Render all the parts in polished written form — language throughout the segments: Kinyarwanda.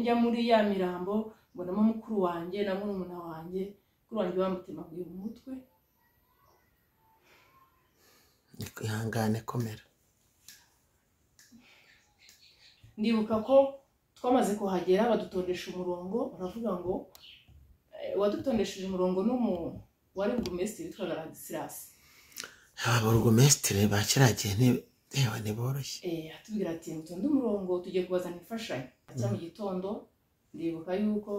njya muri ya mirambo mbonamo mukuru wanjye na murumuna wanjye, mukuru wanjye bamutemaguye mu mutwe. Ihangane komera. Ndibuka ko twamaze kuhagera badutondesha umurongo, baravuga ngo wadutondesheje umurongo wari burugumesitiri witwaga Ladislas. Burugumesitiri bakiragiye ni boroshye. Atubwira ati mutonde umurongo tugiye kubazana imfashanyo. Cya mu gitondo ndibuka yuko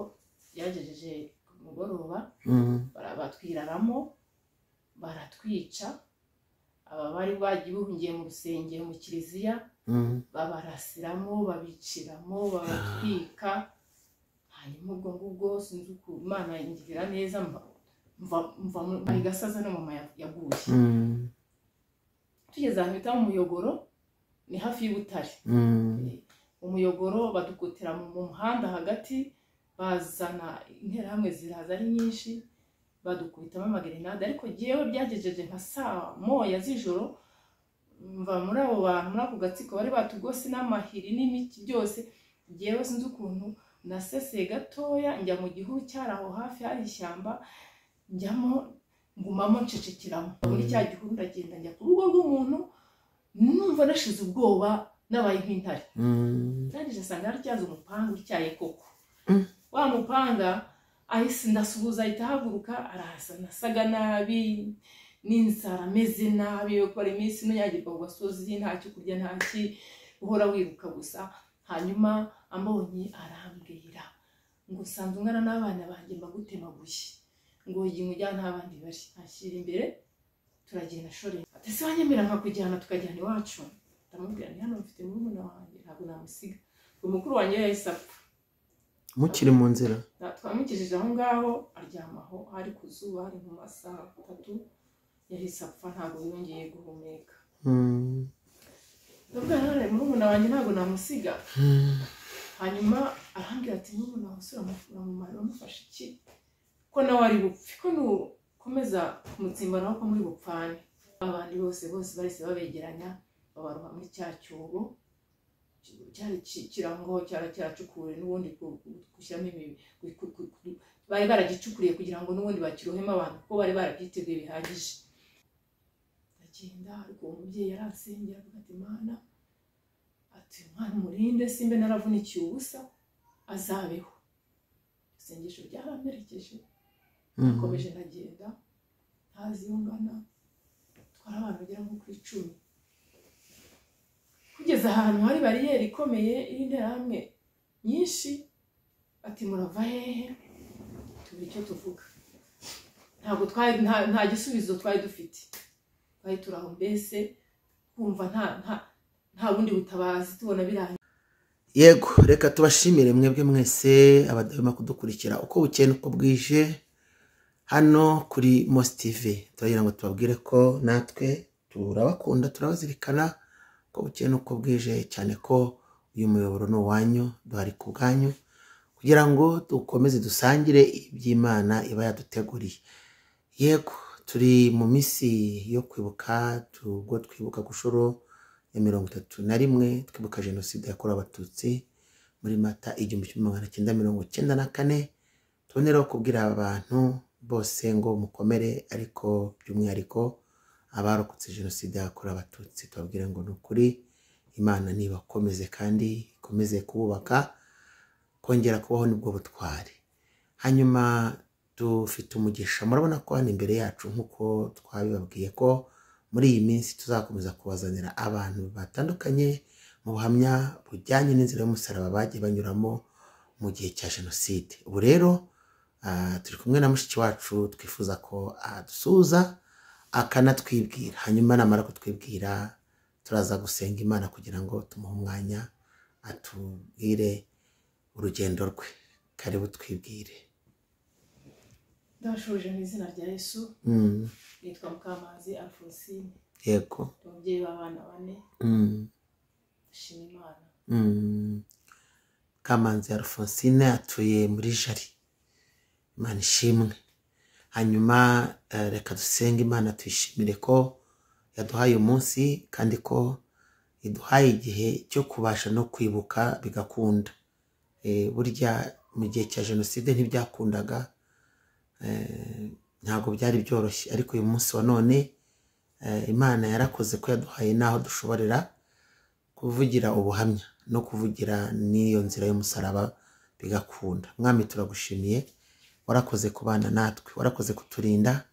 yagejeje ku mugoroba, batwiraramo baratwica. Aba bari bagiye buhungiye mu rusengero mu kiliziya, babarasiramo babiciramo babatwika. Hanyuma ubwo ngubwo sinzi uko Imana ingirira neza, mva mu gasaza no mama yaguye. Tugeze ahantu bita mu Muyogoro, ni hafi y'Ubutare. Umuyogoro badukotera mu muhanda hagati, bazana interahamwe ziraza ari nyinshi, badukubitamo amagerenade. Ariko jewe byagejeje nka saa moya z'ijoro, mva muri abo bantu muri ako gatsiko bari batugose n'amahiri n'imiti byose. Jewe sinzi ukuntu naseseye gatoya, njya mu gihuru cyaraho hafi hari ishyamba, njyamo ngumamo ncecekiramo. Muri cya gihuru ndagenda njya ku rugo rw'umuntu, numva nashize ubwoba nabaye nk'intare. Ndangije asanga haracyaza umupanga utyaye koko. Wa mupanga ahise ndasuhuza, ahita ahaguruka arahasa. Nasaga nabi n'inzara ameze nabi, gukora iminsi n'unyagirwa ku gasozi, nta cyo kurya nta ki, uhora wiruka gusa. Hanyuma ambonye arambwira ngo usanzwe ungana n'abana banjye mbagutemaguye, ngo ugiye umujyana n'abandi bari. Ashyira imbere turagenda shore. Ati se wanyemera nkakujyana tukajyana iwacu? Ndamubwira nti hano mfite murumuna wanjye ntabwo namusiga. Umukuru wanjye yahise apfa. Mukiri mu nzira? Twamukijije aho ngaho, aryamaho, hari ku zuba, hari mu masaha 3, yahise apfa, ntabwo yongeye guhumeka. Ndabwira none murumuna wanjye ntabwo namusiga. Hanyuma arambwira ati murumuna wawe usura mu mari wamufashe iki? Ko nawe ari bupfi, ko nukomeza kumutsimba nawe ko muri bupfane. Abandi bose bahise babegeranya babaroha muri cya cyobo cyari kirango cyaracukuwe n'ubundi gushyiramo imibi. Bari baragicukuriye kugira ngo n'ubundi bakirohemo abantu kuko bari barabyiteguye bihagije. Ndagenda, ariko umubyeyi yarasengera avuga ati Mana, ati umwana umurinde, simbe naravunikiye ubusa, azabeho. Isengesho ryaramperekeje. Nakomeje ndagenda, ntazi iyo ngana, twari abantu bagera nko ku 10. Kugeza ahantu hari bariyeri ikomeye y'interahamwe nyinshi, ati murava hehe? Tubiri icyo tuvuga. Ntabwo nta gisubizo twari dufite. Twari turaho mbese kumva nta bundi butabazi tubona birangiye. Yego, reka tubashimire mwebwe mwese abadahwema kudukurikira uko bukeye uko bwije hano kuri Mos TV. Turagira ngo tubabwire ko natwe turabakunda, turabazirikana uko bukeye uko bwije, cyane ko uyu muyoboro ni uwanyu, duhari ku bwanyu kugira ngo dukomeze dusangire iby'Imana iba yaduteguriye. Yego, turi mu minsi yo kwibuka, ubwo twibuka gushoro ya 31 twibuka jenoside yakorewe Abatutsi muri Mata 1994. Tuboneraho kubwira abantu bose ngo mukomere, ariko by'umwihariko abarokotse jenoside yakorewe Abatutsi tubabwire ngo nukuri Imana nibakomeze kandi ikomeze kububaka, kongera kubaho nibwo butwari. Hanyuma dufite umugisha, murabona ko hano imbere yacu nk'uko twabibabwiye ko muri iyi minsi tuzakomeza kubazanira abantu batandukanye mu buhamya bujyanye n'inzira y'umusaraba bagiye banyuramo mu gihe cya jenoside. Ubu rero turi kumwe na mushiki wacu, twifuza ko adusuza akanatwibwira, hanyuma namara kutwibwira turaza gusenga Imana kugira ngo tumuhe umwanya atubwire urugendo rwe. Karibu twibwire. Ndashuje mu izina rya Yesu. Nitwa Mukamazi Alphonsine. Yego. Umubyeyi w'abana 4. Shima Imana. Kamanzi Alphonsine atuye muri Jari. Imana ishimwe. Hanyuma reka dusenge Imana tuyishimire ko yaduhaye umunsi kandi ko iduhaye igihe cyo kubasha no kwibuka bigakunda. burya mu gihe cya jenoside ntibyakundaga, ntabwo byari byoroshye, ariko uyu munsi wa none Imana yarakoze ko yaduhaye n'aho dushoborera kuvugira ubuhamya no kuvugira n'iyo nzira y'umusaraba bigakunda. Mwami turagushimiye, warakoze kubana natwe, warakoze kuturinda.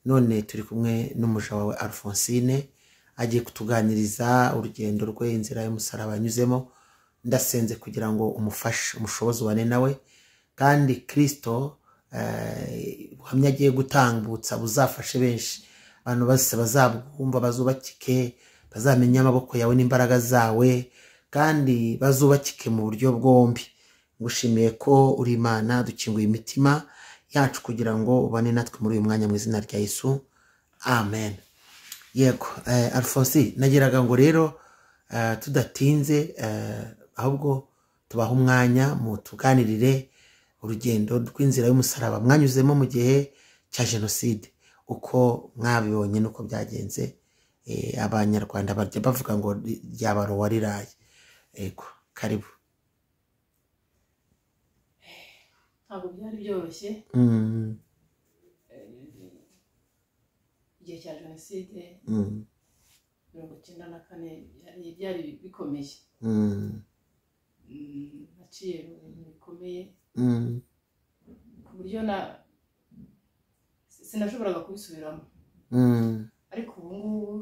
None turi kumwe n'umuja wawe Alphonsine, agiye kutuganiriza urugendo rwe, inzira y'umusaraba yanyuzemo. Ndasenze kugira ngo umufashe, umushobozi ubane nawe, kandi Kristo ubuhamya agiye gutambutsa buzafashe benshi. Abantu bose bazabwumva, bazubakike, bazamenya amaboko yawe n'imbaraga zawe, kandi bazubakike mu buryo bwombi. Ngushimiye ko uri Imana, dukinguye imitima yacu kugira ngo ubane natwe muri uyu mwanya mu izina rya Yesu, amen. Yego, Alphonsine, nagiraga ngo rero tudatinze, ahubwo tubaha umwanya mu tuganirire urugendo rw'inzira y'umusaraba mwanyuzemo mu gihe cya jenoside, uko mwabibonye nuko byagenze. Abanyarwanda barya bavuga ngo ryabaro wariraye. Yego, karibu. ntabwo byari byoroshye igihe cya jenoside 1994 byari bikomeye. Naciye mu bintu bikomeye ku buryo sinashoboraga kubisubiramo, ariko ubu ngubu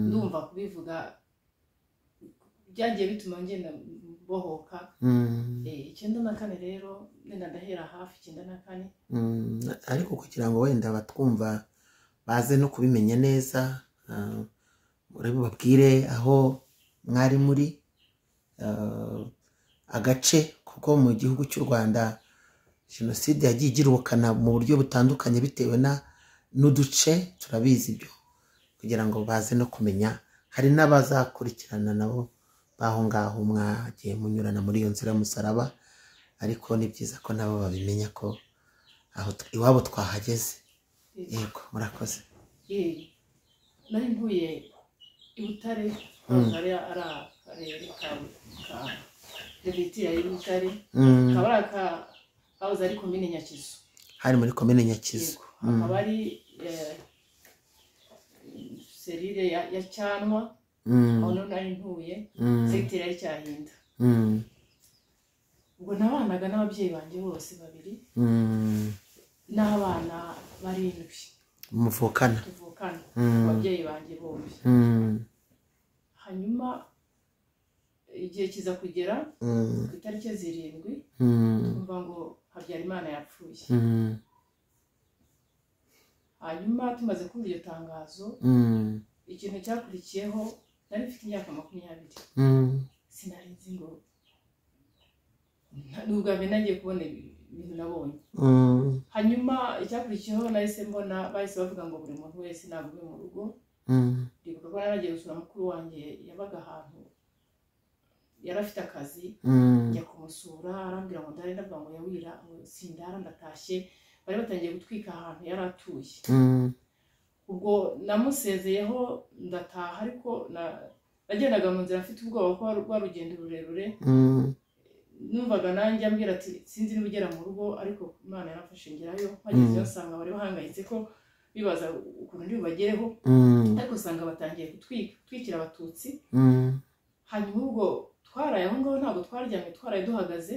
ndumva kubivuga byagiye bituma ngenda bohoka. 94 rero nenda ndahera hafi 94, ariko kugira ngo wenda batwumva baze no kubimenya neza, muri babwire aho mwari muri agace, kuko mu gihugu cy'u Rwanda jenoside yagiye igira ubukana mu buryo butandukanye bitewe n'uduce, turabizi ibyo, kugira ngo baze no kumenya. Hari n'abazakurikirana nabo baho ngaho mwagiye munyurana muri iyo nzira y'umusaraba, ariko ni byiza ko nabo babimenya ko aho iwabo twahageze. Yego, murakoze. nari ntuye i Butare, ari akarere ka Levitira y'i Butare, kabara kahoze ari komine Nyakizu. Hari muri komine Nyakizu. Akaba ari serire ya Cyanwa, aho nari ntuye, secteur ya Cyahinda. Ubwo nabanaga n'ababyeyi banjye bose babiri, n'abana barindwi muvukana, ababyeyi banjye bombi. Hanyuma igihe kiza kugera ku itariki 7, twumva ngo Habyarimana yapfuye. Hanyuma tumaze kumva iryo tangazo, ikintu cyakurikiyeho, nari mfite imyaka 20, sinari nzi ngo nubwo nagiye kubona ibintu nabonye. Hanyuma icyakurikiyeho nahise mbona bahise bavuga ngo buri muntu wese nagume mu rugo. Ndibuka ko naragiye gusura mukuru wanjye, yabaga ahantu yari afite akazi, njya kumusura, arambwira ngo ndare, ndavuga ngo yawira sindara, ndatashye. Bari batangiye gutwika ahantu yari atuye. Ubwo namusezeyeho ndataha, ariko nagendaga mu nzira mfite ubwoba ko rwa rugendo rurerure. Numvaga nanjye ambwira ati sinzi nibugera mu rugo, ariko Imana yarafashe ngerayo. Mpageze nsanga bari bahangayitse ko bibaza ukuntu ndi bubagereho, ariko usanga batangiye gutwikira Abatutsi. Hanyuma ubwo twaraye aho ngaho, ntabwo twaryamye, twaraye duhagaze.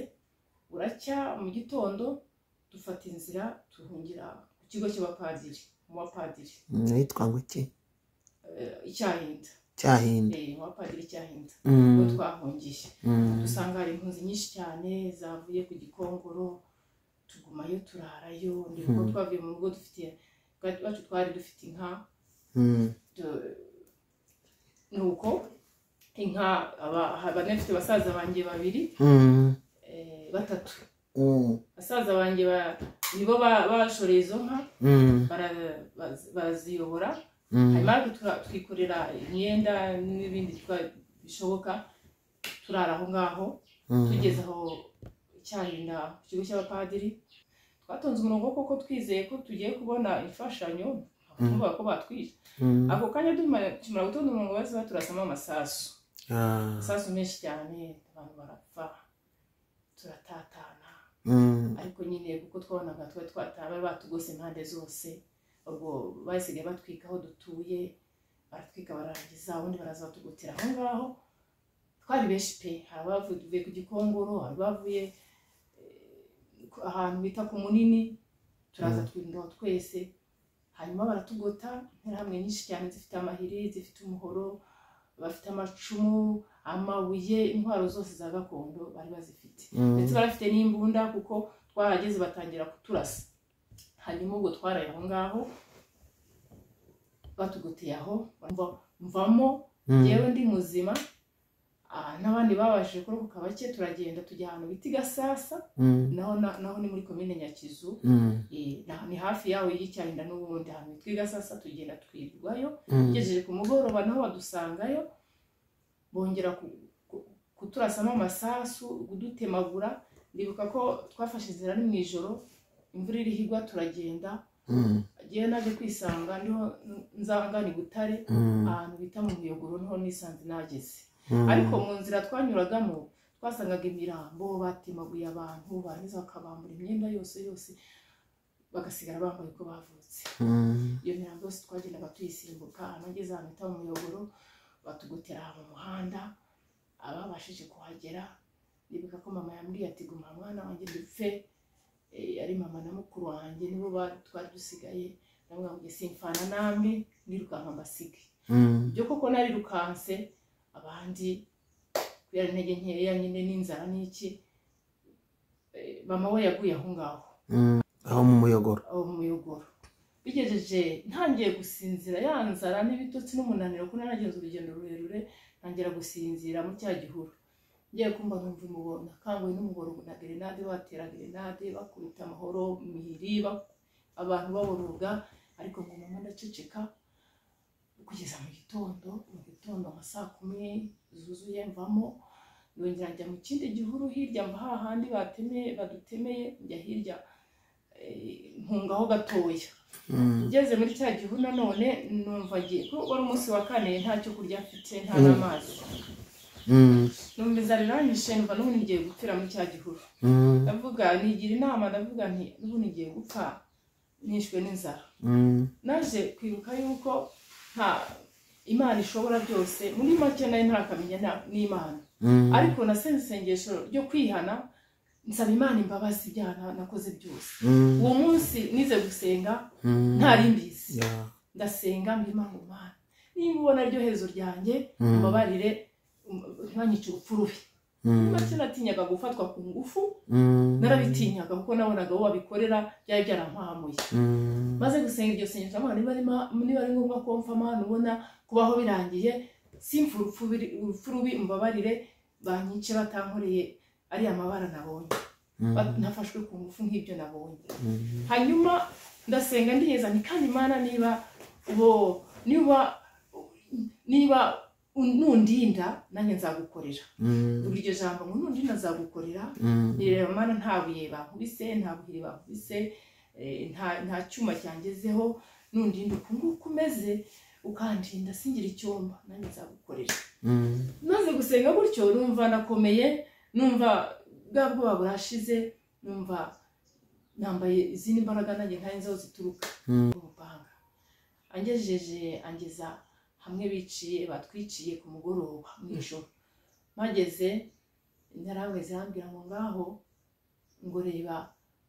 Buracya mu gitondo dufata inzira tuhungira ku kigo cy'abapadiri, mu bapadiri. Yitwa ngo iki? Cyahinda. Mu bapadiri Cyahinda. Ubwo twahungiye, dusanga hari impunzi nyinshi cyane zavuye ku Gikongoro, tugumayo turarayo. Ndiko twavuye mu rugo dufite bacu, twari dufite inka. Nuko inka abanefite basaza banjye babiri, batatu. Basaza banjye nibo bashoreye izo nka, baraziyobora. Hanyuma twikorera imyenda n'ibindi bishoboka, turara aho ngaho. Tugeze aho Cyahinda ku kigo cy'abapadiri, twatonze umurongo koko twizeye ko tugiye kubona imfashanyo, twumva ko batwishe. Ako kanya tumara gutonda umurongo, bose baturasamo amasasu menshi cyane, abantu barapfa. turatatana ariko nyine kuko twabonaga twari batugose impande zose ubwo basigaye batwika aho dutuye baratwika barangiza ubundi baraza batugutira aho ngaho twari benshi pe hari abavuye ku Gikongoro hari bavuye ahantu bita ku Munini turaza twindaho twese hanyuma baratugota hamwe nyinshi cyane zifite amahiri zifite umuhoro bafite amacumu amabuye intwaro zose za gakondo bari bazifite ndetse barafite n'imbunda kuko twahageze batangira kuturasa hanyuma ubwo twaraye aho ngaho batugoteye aho mvamo yewe ndi muzima n'abandi babashije kurokoka bake turagenda tujya ahantu bita Gasasa naho ni muri komine Nyakizu ni hafi yaho y'Icyahinda n'ubundi ahantu bitwa Gasasa tugenda twirirwayo gejeje ku mugoroba naho badusangayo bongera kuturasamo amasasu kudutemagura ndibuka ko twafashe inzira ni mwijoro imvura iri higwa turagenda agiye naje kwisanga niho nzangana Butare ahantu bita mu Muyogoro niho nisanze nageze ariko mu nzira twanyuragamo twasangaga imirambo batemaguye abantu baniza bakabambura imyenda yose bagasigara bambaye uko bavutse iyo mirambo yose twagendaga tuyisimbuka amageze ahantu bita mu Muyogoro batugutera mu muhanda ababashije kuhagera ndibuka ko mama yambwiye ati guma mwana wanjye dupfe ari mama na mukuru wanjye nibo twari dusigaye namwe ngo simfana namwe nirukanka mbasige byo koko nari rukanse abandi kubera intege nkeya nyine n'inzara n'iki mama we yaguye aho ngaho aho mu Muyogoro bigejeje ntangiye gusinzira yanzara n'ibitotsi n'umunaniro ko naragenze urugendo rurerure ntangira gusinzira mu cya gihuru ngiye kumva numva umubona kangwe n'umugoro na grenade batera grenade bakubita amahoro mihiri abantu baboroga ariko ngo mama ndaceceka kugeza mu gitondo nka saa 10 zuzuye mvamo nongera njya mu kindi gihuru hirya mva hahandi badutemeye njya hirya nkungaho gatoya ngeze muri cya gihuru nanone numva ngiye ko wari umunsi wa kane nta cyo kurya mfite nta n'amazi numva zariranyishe numva n'ubu ngiye gupfira muri cya gihuru ndavuga nigira inama ndavuga nti n'ubu ngiye gupfa nishwe n'inzara naje kwibuka yuko nta Imana ishobora byose muri make nayo ntakamenya n'Imana ariko nasenze isengesho ryo kwihana nsaba Imana imbabazi ibyaha nakoze byose uwo munsi nize gusenga ntari mbizi ndasenga mbimana Imana niba ubona ryo hezo ryanjye mbabarire ntanyice urupfu rubi make natinyaga gufatwa ku ngufu narabitinyaga kuko nabonaga bo babikorera byari byarampahamuye maze gusenga iryo sengesho niba ari ngombwa ko mfa Mana ubona kubaho birangiye simfu urupfu rubi mbabarire banyice batankoreye ari amabara nabonye nafashwe ku ngufu nk'ibyo nabonye hanyuma ndasenga ndiyeza ni kandi Imana niba nundinda nanjye nzagukorera uryo jambo ngo nundinda nzagukorera rero Mana ntabuye bankubise ntabuhire bankubise nta cyuma cyangezeho nundinda kumeze ukandinda singira icyomba nanjye nzagukorera maze gusenga gutyo numva nakomeye numva bwabwo burashize numva nambaye izindi mbaraga nanjye nta nzaho zituruka umupanga angeza hamwe batwiciye ku mugoroba mw'ijoro mageze ntaramwe zambira ngo ngaho ngo reba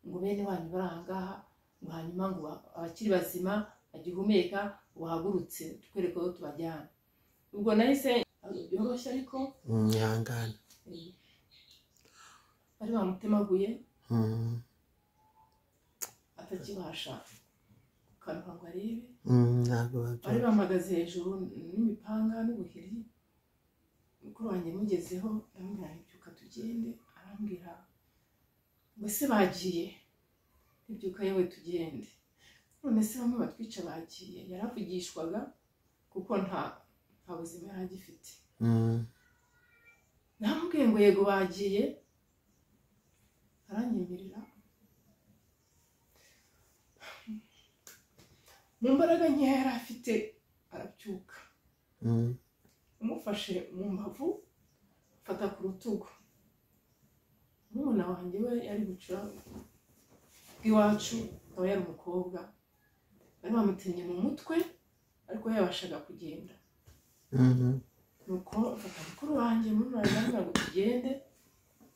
ngo bene wanyu barangaha ngo hanyuma ngo abakiri bazima agihumeka wahagurutse tukwereka ko tubajyana ubwo nahise byoroshye ariko nyangana bari bamutemaguye atakibasha kanwa ngo arebe bari bamagaze hejuru n'imipanga n'ubuhiri mukuru wanjye mugezeho ndamubwira ibyuka tugende arambwira ngo se bagiye ibyuka yewe tugende none se bamwe batwica bagiye yaravugishwaga kuko nta buzima yari agifite namubwiye ngo yego bagiye aranyemerera mu mbaraga nkeya yari afite arabyuka umufashe mu mbavu afata ku rutugu n'umwana wanjye we yari gucura bw'iwacu akaba yari umukobwa bari bamutemye mu mutwe ariko yabashaga kugenda nuko afata mukuru wanjye muraranga ngo tugende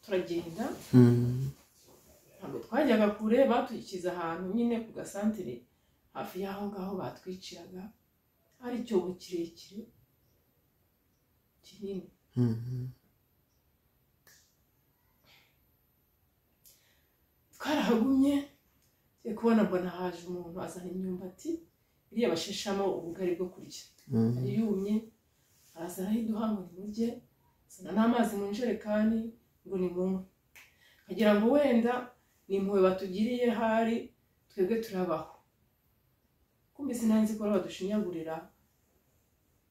turagenda ntabwo twajyaga kure batukiza ahantu nyine ku gasantere hafi y'aho ngaho batwiciraga hari icyobo kirekire kinini twarahagumye ngiye kubona mbona haje umuntu azana imyumbati iriya bashishamo ubugari bwo kurya yari yumye araza arayiduha ngo nimurye azana n'amazi mu njerekani ngo nimunywe agira ngo wenda ni impuhwe batugiriye hari twebwe turabaho kumbe sinanzi ko badushinyagurira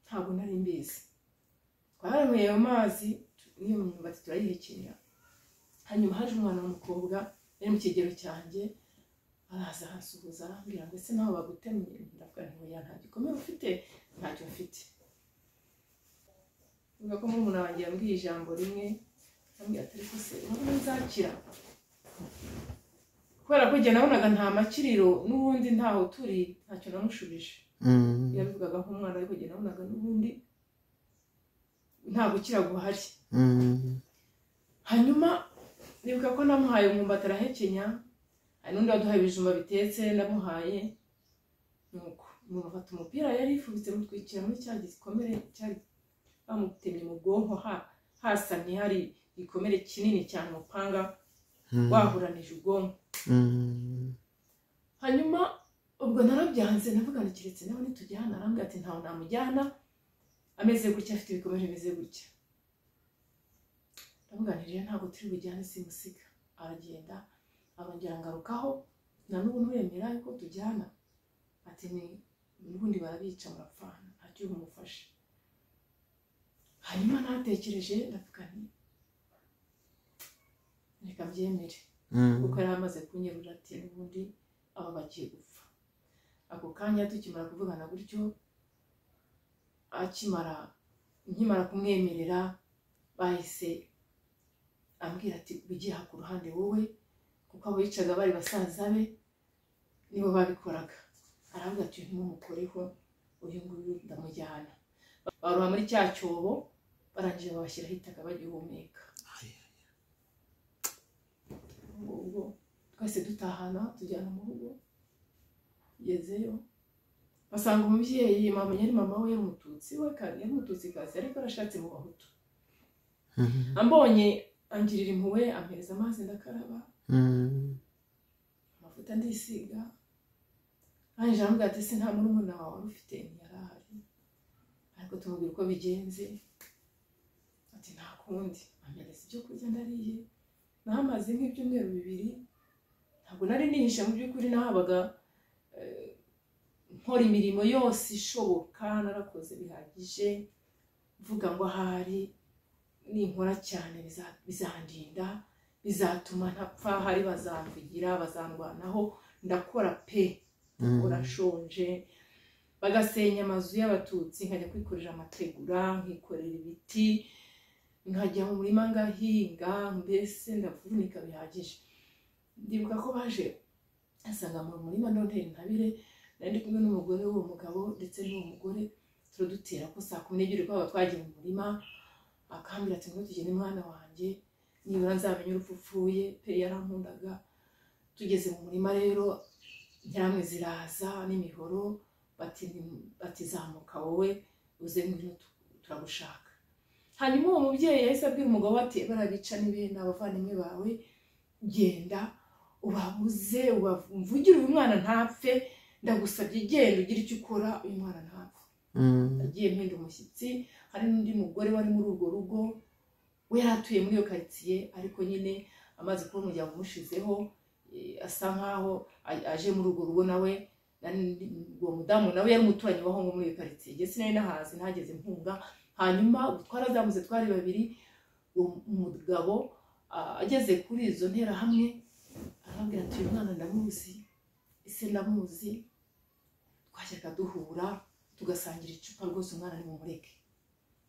ntabwo nari mbizi twaranyweye ayo mazi n'iyo myumbati turayihekenya hanyuma haje umwana w'umukobwa yari mu kigero cyanjye araza arasuhuza arambwira ngo ese naho bagutemye ndavuga nti oya nta gikomere ufite ntacyo mfite uvuga ko umuntu wanjye yambwiye ijambo rimwe ambwira ati ariko se urabona nzakira kubera ko njye nabonaga nta makiriro n'ubundi ntaho turi ntacyo namushubije yabivugaga nk'umwana ariko njye nabonaga n'ubundi nta gukira guhari hanyuma nibuka ko namuhaye umwumbati arahekenya hari n'undi waduhaye ibijumba bitetse ndamuhaye nuko umuntu afata umupira yari yifubitse mutwikira muri cya gikomere cyari bamutemye mu bwonko hasamye hari igikomere kinini cyane umupanga wahuranije ubwonko hanyuma ubwo narabyanze navuga ngo kiretse nawe nitujyana arambwira ati ntawe namujyana ameze gutya afite ibikomere bimeze gutya ndavuga nti rero ntabwo turi bujyane simusiga aragenda arongera ngarukaho na n'ubu nturemera yuko tujyana ati ni n'ubundi barabica murapfana ntacyo umufashe hanyuma natekereje ndavuga nti reka byemere kuko yari amaze kunyerura ati n'ubundi aba bagiye gupfa ako kanya tukimara kuvugana gutyo nkimara kumwemerera bahise ambwira ati ugiye ku ruhande wowe kuko abo yicaga bari basaza be nibo babikoraga arambwira ati ntimumukoreho uyu nguyu ndamujyana baruha muri cya cyobo barangije babashyiraho itaka bagihumeka ubwo twese dutahana tujyana mu rugo gezeyo basanga umubyeyi mama yari mama we y'umututsi we kandi yari umututsikazi ariko arashatse mu bahutu ambonye angirira impuhwe ampereza amazi ndakaraba amavuta ndisiga arangije arambwira ati se nta murumuna wawe wari ufite ntiyarahari ariko tumubwira uko bigenze ati nta kundi ampereza ibyo kurya ndariye nahamaze nk'ibyumweru 2 ntabwo nari nihishe mu by'ukuri nahabaga nkora imirimo yose ishoboka narakoze bihagije mvuga ngo ahari ninkora cyane bizandinda bizatuma ntapfa hari bazamvugira bazandwanaho ndakora pe urashonje bagasenya amazu y'abatutsi nkajya kwikorera amategura nkikorera ibiti nkajya mu murima ngahinga mbese ndavunika bihagije ndibuka ko baje asanga mu murima none ntabire nari kumwe n'umugore w'uwo mugabo ndetse n'uwo mugore turadutera ko saa 12 kwa twagiye mu murima akambira ati ngo tugende mwana wanjye nibura nzamenye urupfupfuye pe yarankundaga tugeze mu murima rero ntiramwe ziraza n'imihoro bati zamuka wowe uze ngwino turagushaka hanyuma uwo mubyeyi yahise abwira umugabo ati barabica n'ibindi abavandimwe bawe genda ubabuze ubavugire uyu mwana ntapfe ndagusabye genda ugira icyo ukora uyu mwana ntapfe agiye mpinda umushyitsi hari n'undi mugore wari muri urwo rugo we yaratuye muri iyo quartier ariko nyine amaze kuba umuryango umushizeho asa nkaho aje muri urwo rugo nawe uwo mudamu nawe yari umuturanyi waho ngo muri iyo quartier je sinari nahazi ntageze mpunga hanyuma twarazamuze twari 2 umugabo ageze kuri izo ntera hamwe arambwira ati uyu mwana ndamuzi ise ndamuzi twajyaga duhura tugasangira icupa rwose umwana ni mumureke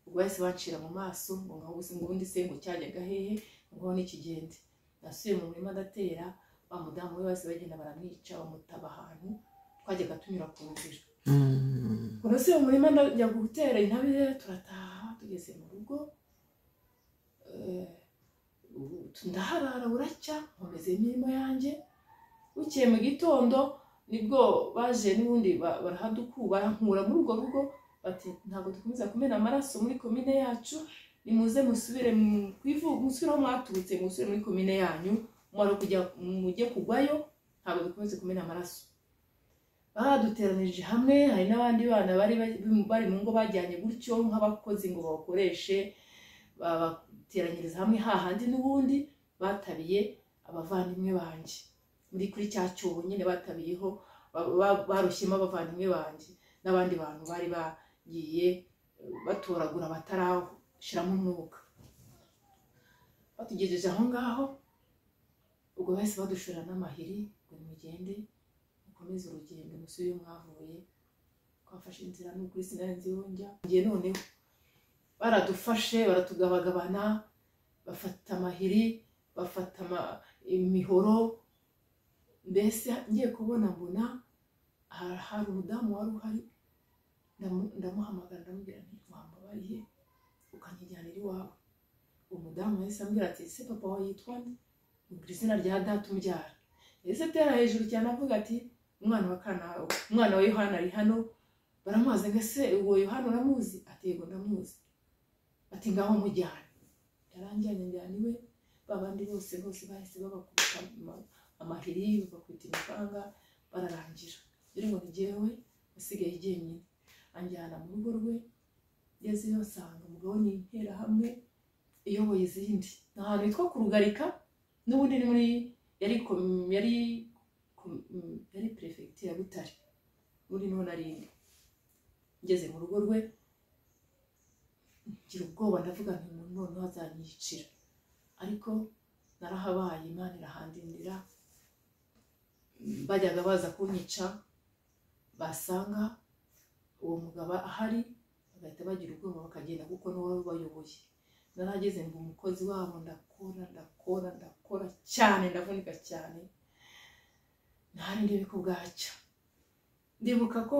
ubwo bahise bacira mu maso ngo ngahubuse ngo ubundi se ngo cyajyaga hehe ngo n'ikigende nasubiye mu murima ndatera, wa mudamu we bose bagenda baramwica bamutaba ahantu twajyaga tunyura ku nzira. Nasubiye mu murima njya gutera intabire, turataha tugeze mu rugo ndaharara buracya nkomeza imirimo yanjye. Bukeye mu gitondo nibwo baje n'ubundi barankura muri urwo rugo bati ntabwo dukomeza kumena amaraso muri komine yacu, nimuze musubire musubire aho mwaturutse, musubire muri komine yanyu, mujye kugwayo, ntabwo dukomeze kumena amaraso. Baduteranirije hamwe, hari n'abandi bana bari mu ngo bajyanye gutyo nk'abakozi ngo bakoreshe, babateranyiriza hamwe hahandi n'ubundi batabiye abavandimwe banje muri kuri cya cyobo nyine batabiyeho, barushyemo abavandimwe banje n'abandi bantu bari bagiye batoragura batarashiramo umwuka. Batugejeje aho ngaho ubwo bahise badushora n'amahiri ngo nimugende mukomeze urugendo musubire mwavuye. Twafashe inzira n'ukuri sinari yonjya ngiye, noneho baradufashe baratugabagabana, bafata amahiri, bafata imihoro. Mbese ngiye kubona mbona hari umudamu wari uhari, ndamuhamagara ndamubwira nti wambabariye ukanyijyanira iwawe. Umudamu yahise ambwira ati ese papa wawe yitwa nde? Mubwira izina rya data umbyara. Yahise atera hejuru cyane avuga ati umwana wa Yohana ari hano. Baramubaza ngo ese uwo Yohana uramuzi? Ati yego ndamuzi. Ati ngaho mujyane. Yaranjyanye njyana iwe, babandi bose bahise babakubita amahiri, bakubita imipanga, bararangira. Rero ngo njyewe usigaye jyenyine. Anjyana mu rugo rwe, yezeyo asanga umugabo n'intera hamwe iyoboye izindi. N'ahantu hitwa ku Rugarika, n'ubundi ni muri yari prefecture ya Butare, muri niho narindi. Ngeze mu rugo rwe ngira ubwoba, ndavuga nti none azanyicira, ariko narahabaye, Imana irahandindira. Bajyaga baza kunyica, basanga uwo mugabo ahari bagahita bagira ubwoba bakagenda kuko n'uwari ubayoboye. Narageze ngo umukozi wabo ndakora cyane, ndavunika cyane, ntari ndebe ko bwacya. Ndibuka ko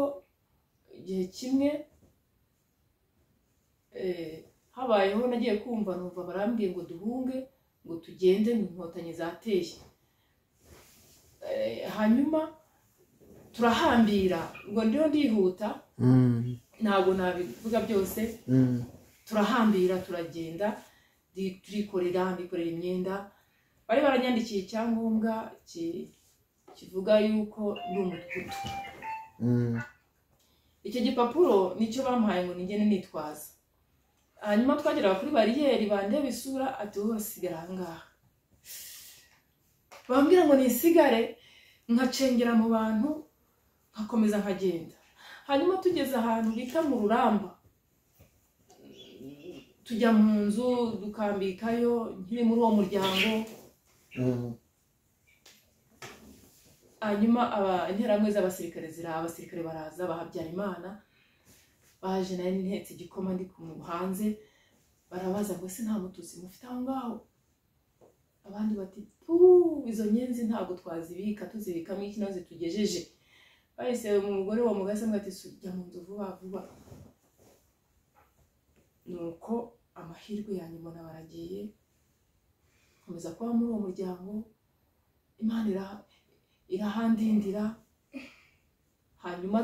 igihe kimwe habayeho nagiye kumva numva barambwiye ngo duhunge, ngo tugende, mu Inkotanyi zateye. Hanyuma turahambira, ngo ndiho ndihuta ntabwo nabivuga byose. Turahambira turagenda, ndikorera imyenda. Bari baranyandikiye icyangombwa kivuga yuko ndi umudugudu. Icyo gipapuro nicyo bampaye ngo ningene nitwaza. Hanyuma twageraga kuri bariyeri, bandeba isura, ati wowe sigara ahangaha. Bambwira ngo nisigare, nkacengera mu bantu, nkakomeza nkagenda. Hanyuma tugeze ahantu bita mu Ruramba, tujya mu nzu dukambikayo nkiri muri uwo muryango. Hanyuma interamwe z'abasirikare abasirikare baraza, bahabyara Imana baje, nari ntetse igikoma ndi hanze, barabaza ngo ese nta mututsi mufite aho ngaho? Abandi bati izo nyenzi ntabwo twazibika, tuzibikamo iki nazo tugejeje. Bahise umugore wa mugase ngo ati sujya mu nzu vuba vuba. Nuko amahirwe yanyu mbona baragiye, nkomeza kuba muri uwo muryango. Imana irahandindira. Hanyuma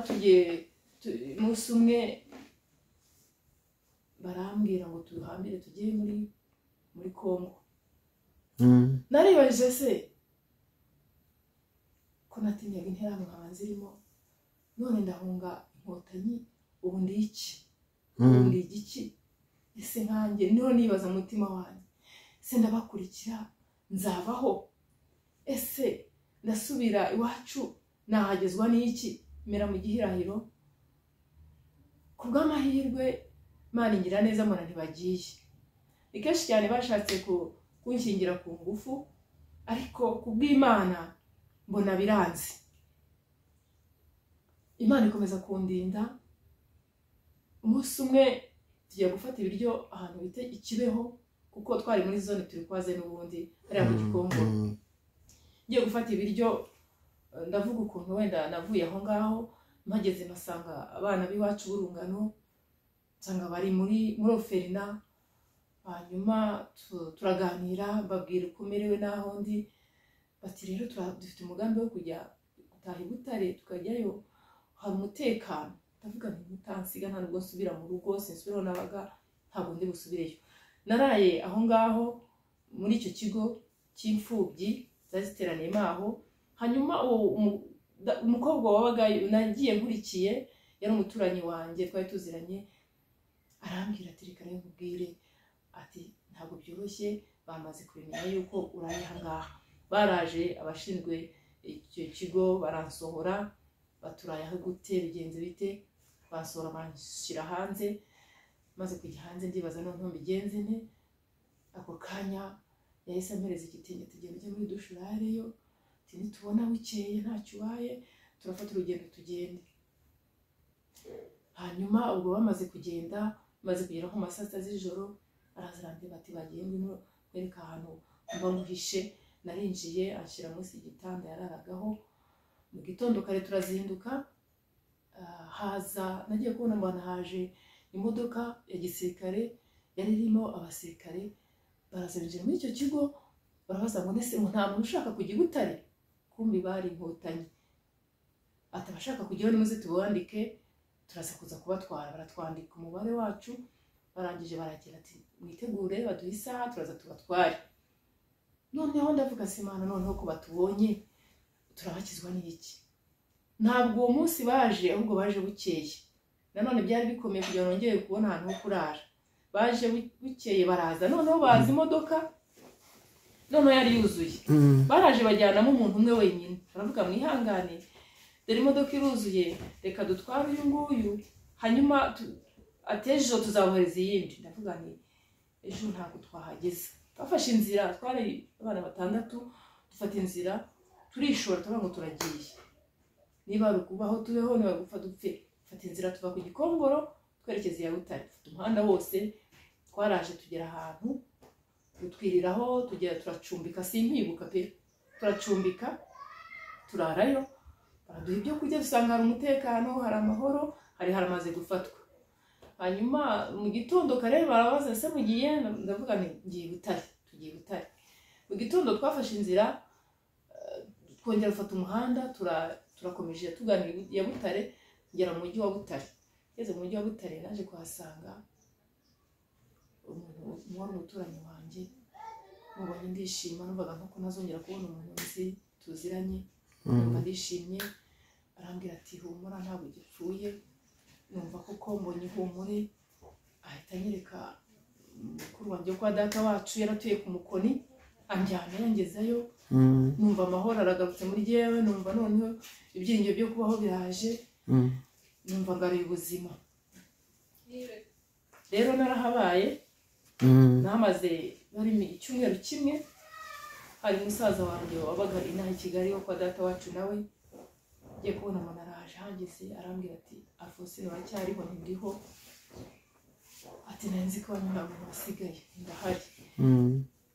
umunsi umwe barambwira ngo tuhambire tugiye muri Kongo. Naribajije se ko natinyaga interahamwe nkaba nzirimo, none ndahunga Inkotanyi, ubu ndi iki? Ubu ndi igiki? Ese nkanjye niho nibaza mu mutima wanjye, ese ndabakurikira nzabaho? Ese ndasubira iwacu nahagezwa n'iki? Mera mu gihirahiro. Kubw'amahirwe Imana ingira neza, mbona ntibagiye. Ni kenshi cyane bashatse kunshingira ku ngufu, ariko kubw'Imana mbona biranze. Imana ikomeza kundinda. Umunsi umwe tugiye gufata ibiryo ahantu bita Ikibeho, ku kuko twari muri zone turi kwaze n'ubundi hariya mu Gikongoro ngiye gufata ibiryo ndavuga ukuntu wenda navuye aho ngaho mpageze masanga abana b'iwacu b'urungano nsanga bari muri oferina hanyuma turaganira mbabwira uko merewe naho ndi bati rero dufite umugambi wo kujya gutaha i Butare tukajyayo hari umutekano ndavuga nti mutansiga nta nubwo nsubira mu rugo sinsubiraho nabaga ntabwo ndi busubireyo naraye aho ngaho muri icyo kigo cy'imfubyi zari ziteraniyemo aho hanyuma umukobwa wabaga nagiye nkurikiye yari umuturanyi wanjye twari tuziranye arambwira ati reka nkubwire ati ntabwo byoroshye bamaze kubimenya yuko uraye aha ngaha baraje abashinzwe icyo kigo baransohora baturaye aho gute bigenze bite basohora banshyira hanze maze kujya hanze ndibaza noneho mbigenze nte ako kanya yahise ampereza igitenge tugenda ujya muri dushe urareyo nitubona bukeye ntacyo ubaye turafata urugendo tugende hanyuma ubwo bamaze kugenda maze kugera nko mu saa sita z'ijoro arazirambye bati bagiye ngwino kwereka ahantu mba muhishe narinjiye anshyira munsi y'igitanda yararagaho mu gitondo kare turazinduka haza nagiye kubona mbona haje imodoka ya gisirikare yari irimo abasirikare barazinjira muri icyo kigo barabaza ngo nese nta muntu ushaka kujya i Butare kumbi bari inkotanyi atabashaka kujyaho nimuze tubandike turaza kuza kubatwara baratwandika umubare wacu barangije baragira ati mwitegure baduha isaha turaza tubatware noneho ndavuga simana noneho ko batubonye turabakizwa n'iki ntabwo uwo munsi baje ahubwo baje bukeye nanone byari bikomeye kugira ngo nongere kubona ahantu ho kurara baje bukeye baraza noneho baza imodoka noneho yari yuzuye baraje bajyanamo umuntu umwe wenyine baravuga mwihangane dore imodoka iruzuye reka dutware uyu nguyu hanyuma atejo tuzabohereza iyindi ndavuga nti ejo ntabwo twahageze twafashe inzira twari abana 6 dufata inzira turishora tuvuga ngo turagiye niba ari ukubaho tubeho niba gupfa dupfe fata inzira tuva ku Gikongoro twerekeza ya Butare umuhanda wose twaraje tugera ahantu dutwiriraho tugera turacumbika simpibuka pe turacumbika turarayo baraduha ibyo kurya dusanga hari umutekano hari amahoro hari haramaze gufatwa hanyuma mu gitondo kare barabaza se mugiye ndavuga nti ngiye Butare tugiye Butare mu gitondo twafashe inzira twongera gufata umuhanda turakomeje tuganira ya Butare ngera mu mujyi wa Butare ngeze mu mujyi wa Butare naje kuhasanga umuntu umuturanyi wanjye mubonye ndishima numvaga nko nazongera kubona umuntu nzi tuziranye numva ndishimye arambwira ati humura ntabwo gipfuye numva koko mbonye ihumure ahita anyereka mukuru wanjye kwa data wacu yaratuye ku Mukoni anjyana yangezayo numva amahoro aragarutse muri jewe numva noneho ibyiringiro byo kubaho biraje numva ngaruye ubuzima rero narahabaye namaze bari mu cyumweru kimwe hari umusaza wanjye wabaga inaha i Kigali wo kwa data wacu nawe ngiye kubona umuntu araje hangeze arambwira ati Alphonsine wacyariho ndiho ati nanzi ko nta muntu wasigaye ndahari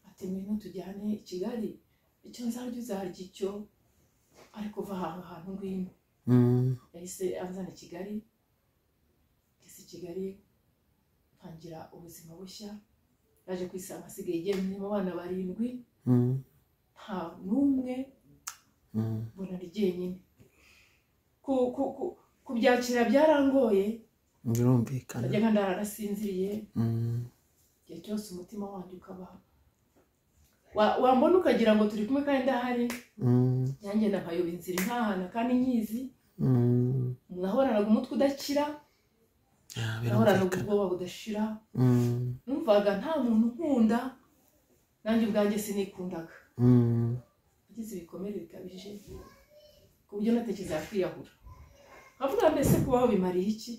ati mwino tujyane i Kigali icyo nzarya uzarya icyo ariko va ahantu ngwino yahise anzana i Kigali ngeze i Kigali ntangira ubuzima bushya yaje kwisanga asigaye igiye mu bana 7 nta n'umwe mbona ari jyenyine kubyakira byarangoye birumvikana najyaga ndararasinziriye igihe cyose umutima wanjye ukaba wambona ukagira ngo turi kumwe kandi ndahari yanjye nakayoba inzira intahana kandi nyizi nahoranaga umutwe udakira nahoranaga ubwoba budashira numvaga nta muntu nkunda nanjye ubwanjye sinikundaga nagize ibikomere bikabije ku buryo natekereza kwiyahura avuga mbese kubaho bimariye iki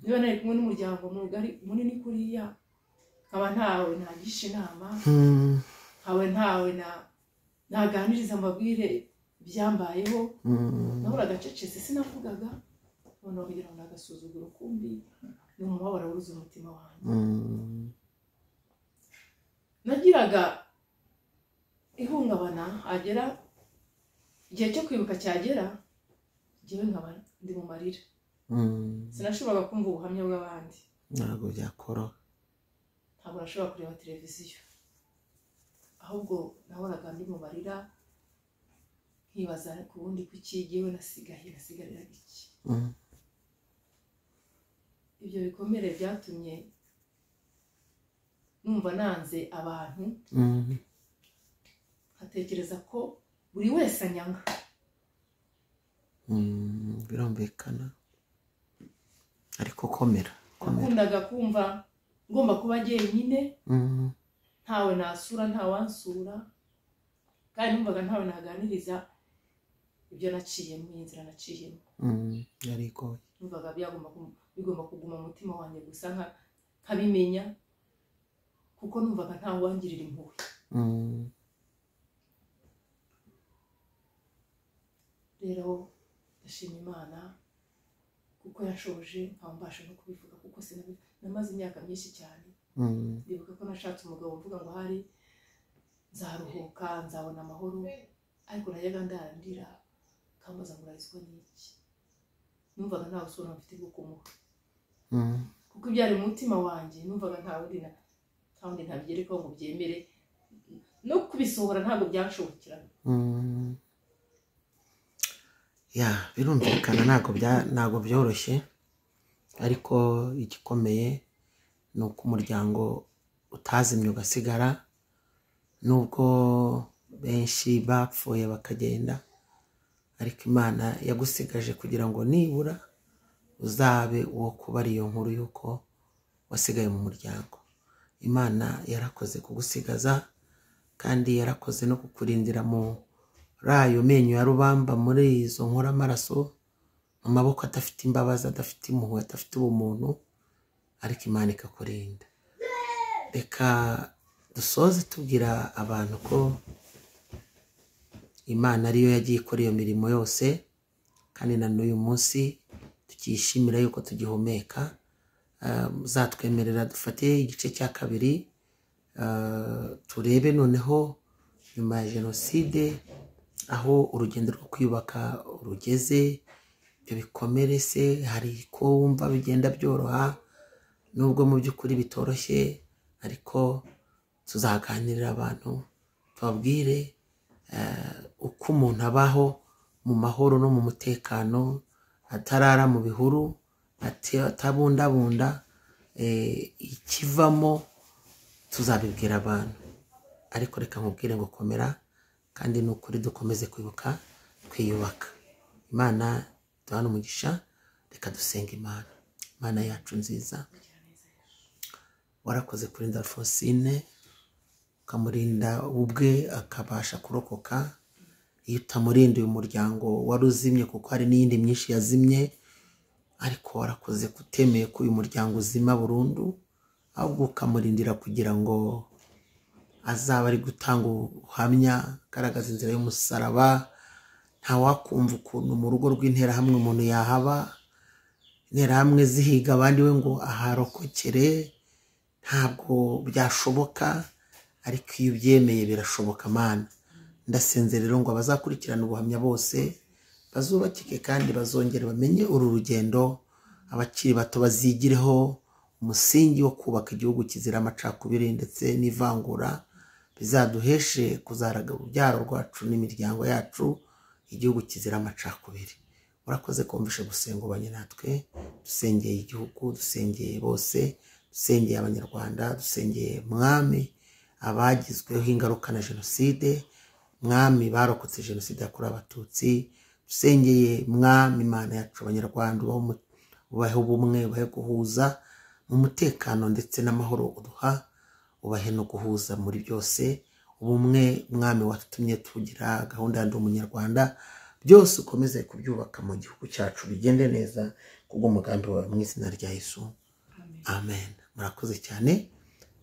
niba nari kumwe n'umuryango mugari munini kuriya nkaba ntawe nagisha inama ntawe naganiriza mbabwire byambayeho nahoraga cecetse sinavugaga none kugira ngo nagasuzuguro kumbi ni umubabaro wuzuye umutima wanjye nagiraga ihungabana, agera igihe cyo kwibuka cyagera njyewe nkaba ndi mu marira. Sinashoboraga kumva ubuhamya bw'abandi, ntabwo byakoroha, ntabwo nashobora kureba televiziyo, ahubwo nahoraga ndi mu marira nkibaza ku bundi kuki jyewe nasigarira iki. Ibyo bikomere byatumye numva nanze abantu, nkatekereza ko buri wese anyanga. Birumvikana, ariko komera. Nakundaga kumva ngomba kuba jyenyine, ntawe nasura, ntawansura, kandi numvaga ntawe naganiriza ibyo naciyemo, inzira naciyemo. Yari igoye. Numvaga bigomba kuguma mu mutima wanjye gusa nkabimenya, kuko numvaga ntawe wangirira impuhwe. Rero ndashima Imana kuko yashoje nkambasha no kubivuga, kuko namaze imyaka myinshi cyane. Ndibuka ko nashatse umugabo mvuga ngo hari nzaruhuka, nzabona amahoro, ariko najyaga ndarandira kambaza ngo urazwa n'iki. Numvaga nta busoro mfite bwo kumuha, kuko ibyari mu mutima wanjye numvaga nta wundi ntabigerekaho ngo byemere, no kubisohora ntabwo byanshobokeraga. Birumvikana ntabwo byoroshye, ariko igikomeye ni uko umuryango utazimye ugasigara, nubwo benshi bapfuye bakagenda, ariko Imana yagusigaje kugira ngo nibura uzabe uwo kubara iyo nkuru y'uko wasigaye mu muryango. Imana yarakoze kugusigaza, kandi yarakoze no kukurindira muri ayo menyo ya rubamba, muri izo nkora amaraso, mu maboko adafite imbabazi, adafite impuhwe, adafite ubumuntu, ariko Imana ikakurinda. Reka dusoze tubwira abantu ko Imana ariyo yagiye ikora iyo mirimo yose, kandi na n'uyu munsi tukishimira yuko tugihumeka. Uzatwemerera dufate igice cya kabiri, turebe noneho nyuma ya jenoside aho urugendo rwo kwiyubaka rugeze. Ibyo bikomere se hari ko wumva bigenda byoroha, nubwo mu by'ukuri bitoroshye, ariko tuzaganirira abantu tubabwire uko umuntu abaho mu mahoro no mu mutekano, atarara mu bihuru, atabundabunda. Ikivamo tuzabibwira abantu, ariko reka nkubwire ngo komera, kandi ni ukuri dukomeze kwibuka twiyubaka. Imana duhana umugisha. Reka dusenga Imana. Imana yacu nziza, warakoze kurinda Alphonsine, ukamurinda ubwe akabasha kurokoka. Iyo utamurinda uyu muryango wari uzimye, kuko hari n'iyindi myinshi yazimye, ariko warakoze kutemeye ko uyu muryango uzima burundu, ahubwo ukamurindira kugira ngo azaba ari gutanga ubuhamya, agaragaza inzira y'umusaraba. Ntawakumva ukuntu mu rugo rw'interahamwe umuntu yahaba, interahamwe zihiga abandi we ngo aharokokere. Ntabwo byashoboka, ariko iyo ubyemeye birashoboka. Mana, ndasenze rero ngo abazakurikirana ubuhamya bose bazubakike, kandi bazongere bamenye uru rugendo. Abakiri bato bazigireho umusingi wo kubaka igihugu kizira amacakubiri ndetse n'ivangura, bizaduheshe kuzaraga urubyaro rwacu n'imiryango yacu igihugu kizira amacakubiri. Urakoze kumvisha gusenga ubanye natwe, dusengeye igihugu, dusengeye bose, dusengeye abanyarwanda, dusengeye Mwami abagizweho ingaruka na jenoside, Mwami barokotse jenoside yakorewe Abatutsi, dusengeye Mwami Imana yacu abanyarwanda, ubahe ubumwe, ubahe guhuza mu mutekano ndetse n'amahoro uduha, ubahe no guhuza muri byose. Ubumwe Mwami watumye tugira gahunda ya Ndi Umunyarwanda, byose ukomeze kubyubaka mu gihugu cyacu, bigende neza kubw'umugambi wawe, mu izina rya Yesu, amen. Murakoze cyane.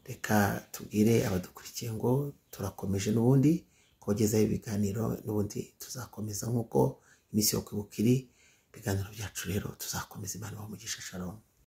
Reka tubwire abadukurikiye ngo turakomeje n'ubundi kubagezaho ibiganiro, n'ubundi tuzakomeza nk'uko iminsi yo kwibuka iri. Ibiganiro byacu rero tuzakomeza. Imana ibahe umugisha. Shalom.